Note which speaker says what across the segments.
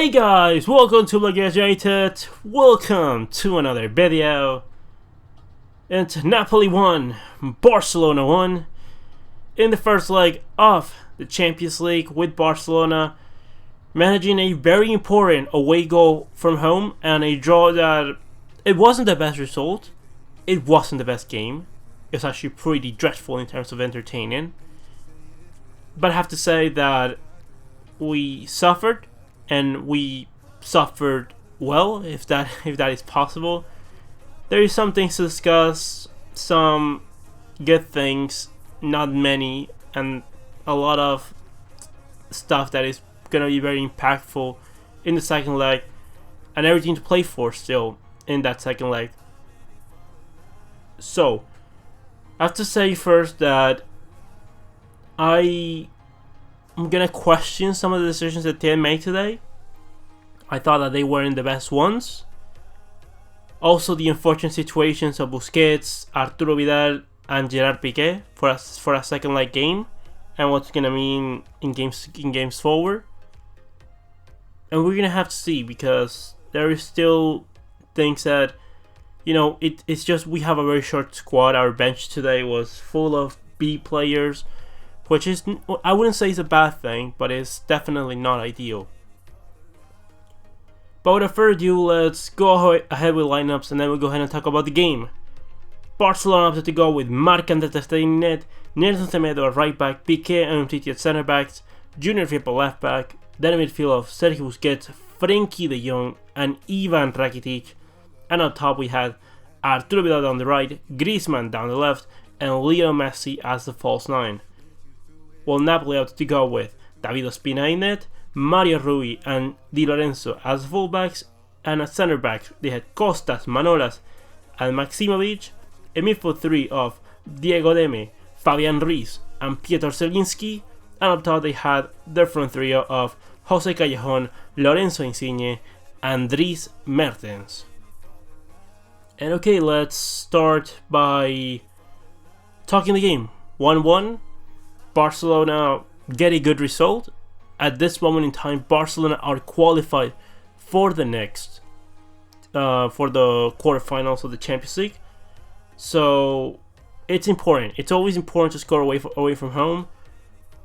Speaker 1: Hey guys, welcome to Graduated. Welcome to another video. And Napoli won, Barcelona won in the first leg of the Champions League, with Barcelona managing a very important away goal from home and a draw that it wasn't the best result. It wasn't the best game. It was actually pretty dreadful in terms of entertaining. But I have to say that we suffered. And we suffered well, if that is possible. There is some things to discuss, some good things, not many, and a lot of stuff that is gonna be very impactful in the second leg, and everything to play for still in that second leg. So, I have to say first that I'm gonna question some of the decisions that they made today. I thought that they weren't the best ones. Also, the unfortunate situations of Busquets, Arturo Vidal, and Gerard Pique for a second leg game, and what's gonna mean in games forward. And we're gonna have to see, because there is still things that, it's just we have a very short squad. Our bench today was full of B players, which is, I wouldn't say it's a bad thing, but it's definitely not ideal. But without further ado, let's go ahead with lineups, and then we'll go ahead and talk about the game. Barcelona opted to go with Marc André ter Stegen in net, Nelson Semedo at right back, Pique and Umtiti at centre backs, Junior Firpo left back, then a midfield of Sergio Busquets, Frenkie de Jong and Ivan Rakitic, and on top we had Arturo Vidal down the right, Griezmann down the left, and Lionel Messi as the false nine. While Napoli opted to go with David Ospina in net, Mario Rui and Di Lorenzo as fullbacks, and at centre backs they had Costas, Manolas and Maximovic, a midfield three of Diego Demme, Fabian Ruiz and Piotr Zelinski, and up top they had their front trio of Jose Callejon, Lorenzo Insigne and Dries Mertens. And okay, let's start by talking the game. 1-1, Barcelona get a good result. At this moment in time, Barcelona are qualified for the next, for the quarterfinals of the Champions League. So it's important. It's always important to score away from home.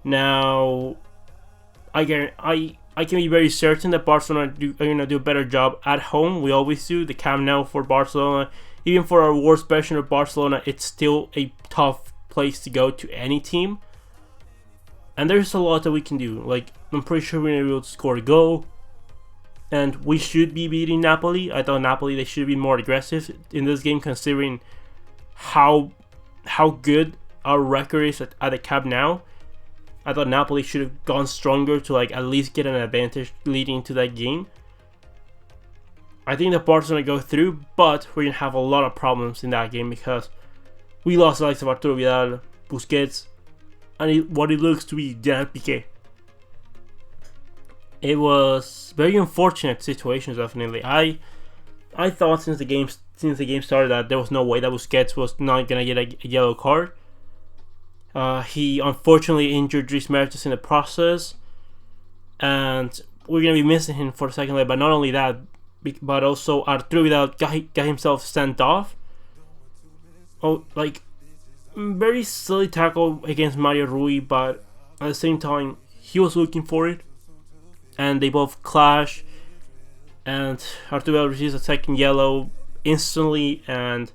Speaker 1: Now, I can be very certain that Barcelona are going to do a better job at home. We always do. The Camp Nou for Barcelona, even for our worst version of Barcelona, it's still a tough place to go to any team. And there's a lot that we can do. Like, I'm pretty sure we're going to be able to score a goal. And we should be beating Napoli. I thought Napoli, they should be more aggressive in this game, considering how good our record is at the Camp Nou. I thought Napoli should have gone stronger to at least get an advantage leading into that game. I think the Barcelona go through, but we're going to have a lot of problems in that game because we lost the likes of Arturo Vidal, Busquets, and what it looks to be Gerard Pique. It was very unfortunate situations, definitely. I thought since the game started that there was no way that Busquets was not gonna get a yellow card. He unfortunately injured Dries Mertens in the process, and we're gonna be missing him for the second leg. But not only that, but also Arturo Vidal got himself sent off. Very silly tackle against Mario Rui, but at the same time, he was looking for it. And they both clash. And Arturo Vidal receives a second yellow instantly, and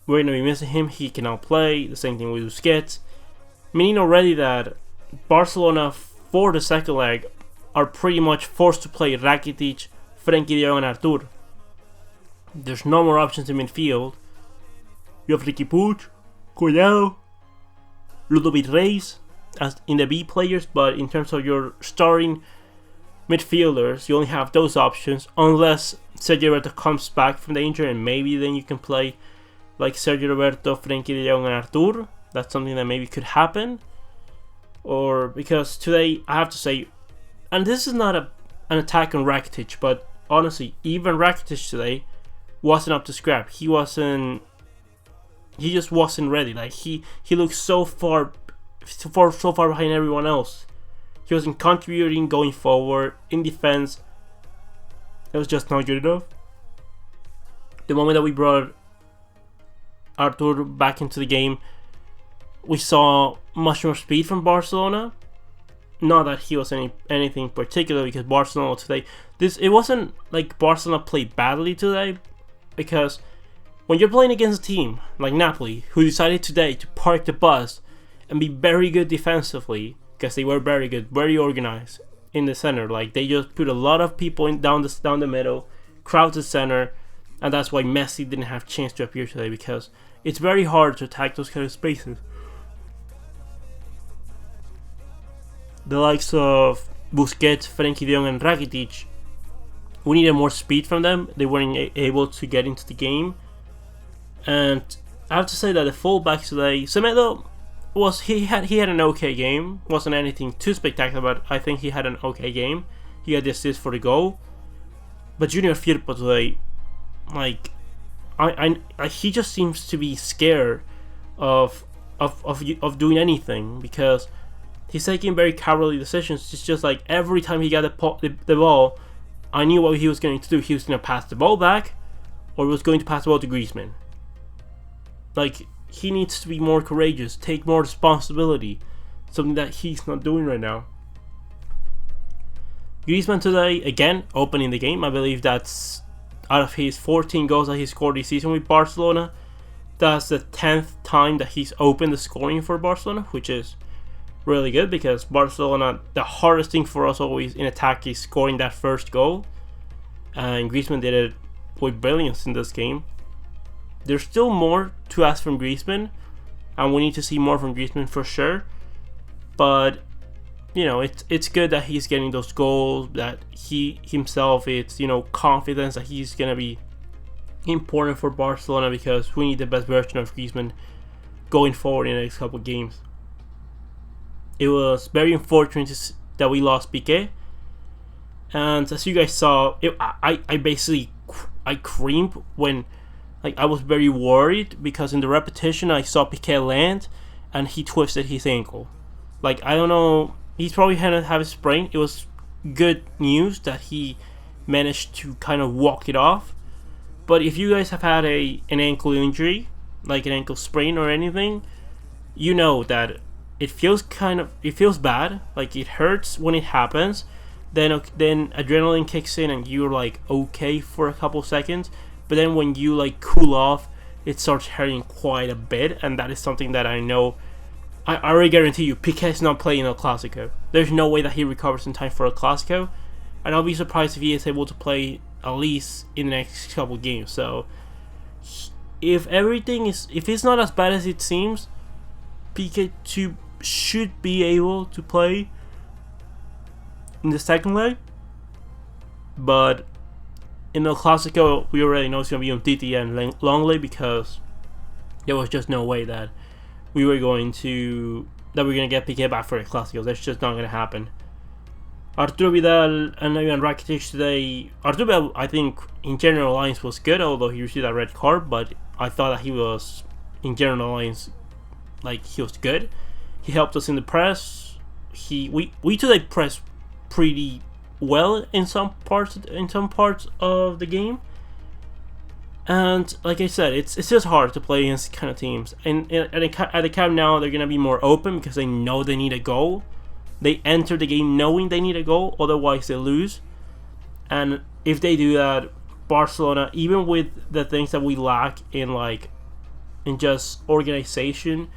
Speaker 1: we're going to be missing him. He cannot play. The same thing with Busquets. Meaning already that Barcelona, for the second leg, are pretty much forced to play Rakitic, Frenkie de Jong and Artur. There's no more options in midfield. You have Ricky Puig, Collado, Ludovic Reis as in the B players, but in terms of your starting midfielders, you only have those options unless Sergio Roberto comes back from the injury, and maybe then you can play like Sergio Roberto, Frenkie de Jong and Artur. That's something that maybe could happen. Or because today, I have to say, and this is not an attack on Rakitic, but honestly, even Rakitic today wasn't up to scrap. He just wasn't ready. Like he looked so far behind everyone else. He wasn't contributing going forward in defense, It was just not good enough. The moment that we brought Artur back into the game, we saw much more speed from Barcelona. Not that he was anything particular, because Barcelona today, it wasn't like Barcelona played badly today, because when you're playing against a team like Napoli, who decided today to park the bus and be very good defensively, because they were very good, very organized in the center, like they just put a lot of people down the middle, crowd the center, and that's why Messi didn't have a chance to appear today, because it's very hard to attack those kind of spaces. The likes of Busquets, Frenkie de Jong and Rakitic, we needed more speed from them. They weren't able to get into the game. And I have to say that the fullbacks today, Semedo he had an okay game. Wasn't anything too spectacular, but I think he had an okay game. He had the assist for the goal. But Junior Firpo today, like he just seems to be scared of doing anything, because he's taking very cowardly decisions. It's just like every time he got the ball, I knew what he was going to do. He was going to pass the ball back, or he was going to pass the ball to Griezmann. Like, he needs to be more courageous, take more responsibility, something that he's not doing right now. Griezmann today, again, opening the game. I believe that's, out of his 14 goals that he scored this season with Barcelona, that's the 10th time that he's opened the scoring for Barcelona, which is really good, because Barcelona, the hardest thing for us always in attack is scoring that first goal, and Griezmann did it with brilliance in this game. There's still more to ask from Griezmann, and we need to see more from Griezmann for sure, but you know, it's good that he's getting those goals, that he himself, it's, you know, confidence that he's gonna be important for Barcelona, because we need the best version of Griezmann going forward in the next couple of games. It was very unfortunate that we lost Pique, and as you guys saw, I basically creamed when, like, I was very worried, because in the repetition I saw Pique land and he twisted his ankle. Like, I don't know, he's probably gonna have a sprain. It was good news that he managed to kind of walk it off. But if you guys have had an ankle injury, like an ankle sprain or anything, you know that it feels bad, like it hurts when it happens. Then adrenaline kicks in and you're like okay for a couple seconds, but then when you like cool off, it starts hurting quite a bit, and that is something that I know. I already guarantee you, Pique is not playing El Clasico. There's no way that he recovers in time for El Clasico, and I'll be surprised if he is able to play at least in the next couple games. So if it's not as bad as it seems, Pique should be able to play in the second leg, but in El Clasico we already know it's going to be Umtiti and Longley, because there was just no way that we're going to get Pique back for El Clasico. That's just not going to happen. Arturo Vidal and Ivan Rakitic today. Arturo Vidal, I think in general lines was good, although he received a red card, but I thought that he was, in general lines, like, he was good. He helped us in the press. We today pressed pretty well in some parts of the game. And like I said, it's just hard to play against kind of teams. And at the Camp now, they're gonna be more open, because they know they need a goal. They enter the game knowing they need a goal, otherwise they lose. And if they do that, Barcelona, even with the things that we lack in just organization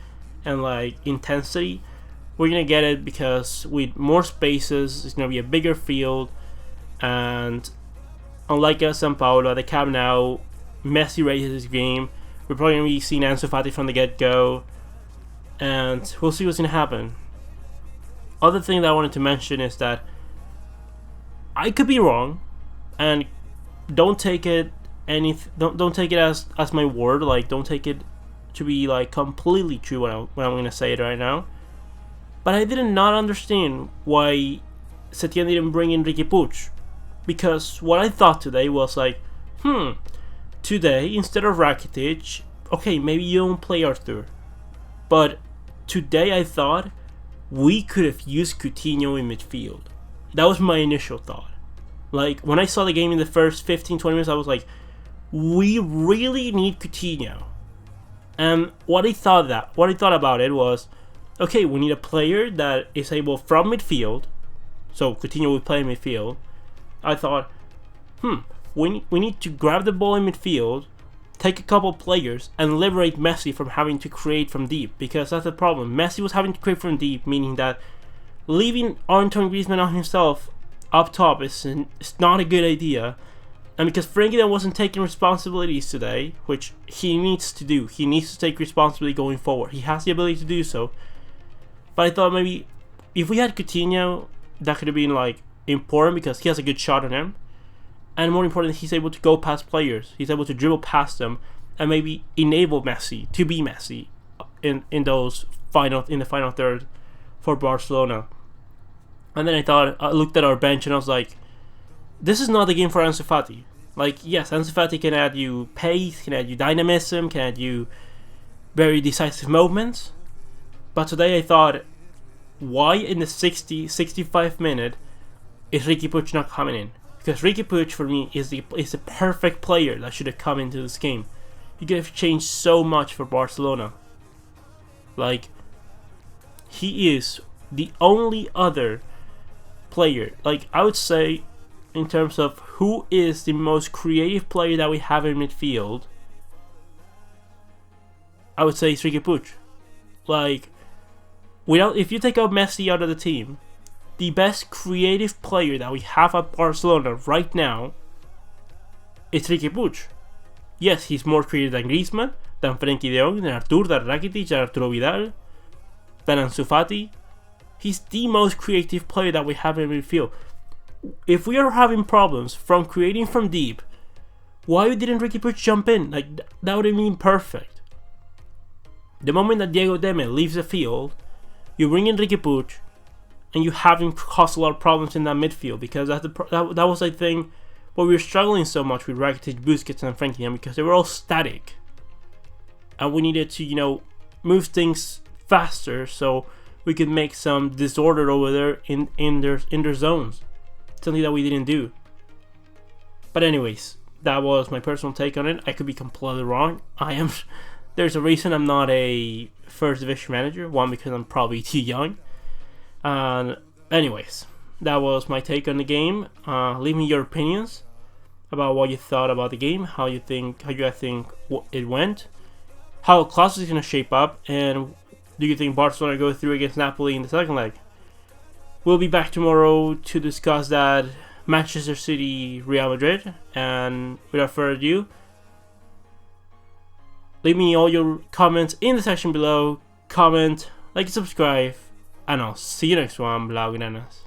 Speaker 1: and like intensity, we're gonna get it, because with more spaces, it's gonna be a bigger field. And unlike San Paolo, at the Camp now, Messi raises his game. We're probably gonna be seeing Ansu Fati from the get-go, and we'll see what's gonna happen. Other thing that I wanted to mention is that I could be wrong, and don't take it as my word. Like, don't take it to be like completely true when I'm gonna say it right now. But I did not understand why Setien didn't bring in Ricky Puig, because what I thought today was like, today instead of Rakitic, okay, maybe you don't play Arthur, but today I thought we could have used Coutinho in midfield. That was my initial thought. Like, when I saw the game in the first 15-20 minutes, I was like, we really need Coutinho. And what I thought about it was, okay, we need a player that is able from midfield. So Coutinho would play in midfield. I thought, we need to grab the ball in midfield, take a couple players, and liberate Messi from having to create from deep. Because that's the problem. Messi was having to create from deep, meaning that leaving Antoine Griezmann on himself up top is not a good idea. And because Frenkie then wasn't taking responsibilities today, which he needs to do. He needs to take responsibility going forward. He has the ability to do so. But I thought maybe if we had Coutinho, that could have been like important because he has a good shot on him. And more important, he's able to go past players. He's able to dribble past them and maybe enable Messi to be Messi in the final third for Barcelona. And then I looked at our bench and I was like, this is not the game for Ansu Fati. Like, yes, Ansu Fati can add you pace, can add you dynamism, can add you very decisive moments. But today I thought, why in the 65 minute is Riqui Puig not coming in? Because Riqui Puig for me is the perfect player that should have come into this game. He could have changed so much for Barcelona. Like, he is the only other player, like I would say, in terms of who is the most creative player that we have in midfield, I would say it's Riqui Puig. Like, if you take out Messi out of the team, the best creative player that we have at Barcelona right now is Riqui Puig. Yes, he's more creative than Griezmann, than Frenkie de Jong, than Artur, than Rakitic, than Arturo Vidal, than Ansu Fati. He's the most creative player that we have in midfield. If we are having problems from creating from deep, why didn't Riqui Puig jump in? Like, that would have been perfect. The moment that Diego Demme leaves the field, you bring in Riqui Puig, and you have him cause a lot of problems in that midfield, because that was, I think, why we were struggling so much with Rakitic, Busquets, and Frenkie, because they were all static, and we needed to, move things faster so we could make some disorder over there in their zones. Something that we didn't do. But anyways, that was my personal take on it. I could be completely wrong. There's a reason I'm not a first division manager. One, because I'm probably too young. And anyways, that was my take on the game. Leave me your opinions about what you thought about the game, how you guys think it went, how Classic is gonna shape up, and do you think Barcelona go through against Napoli in the second leg? We'll be back tomorrow to discuss that Manchester City Real Madrid. And without further ado, leave me all your comments in the section below. Comment, like, subscribe, and I'll see you next one, Blaugranas.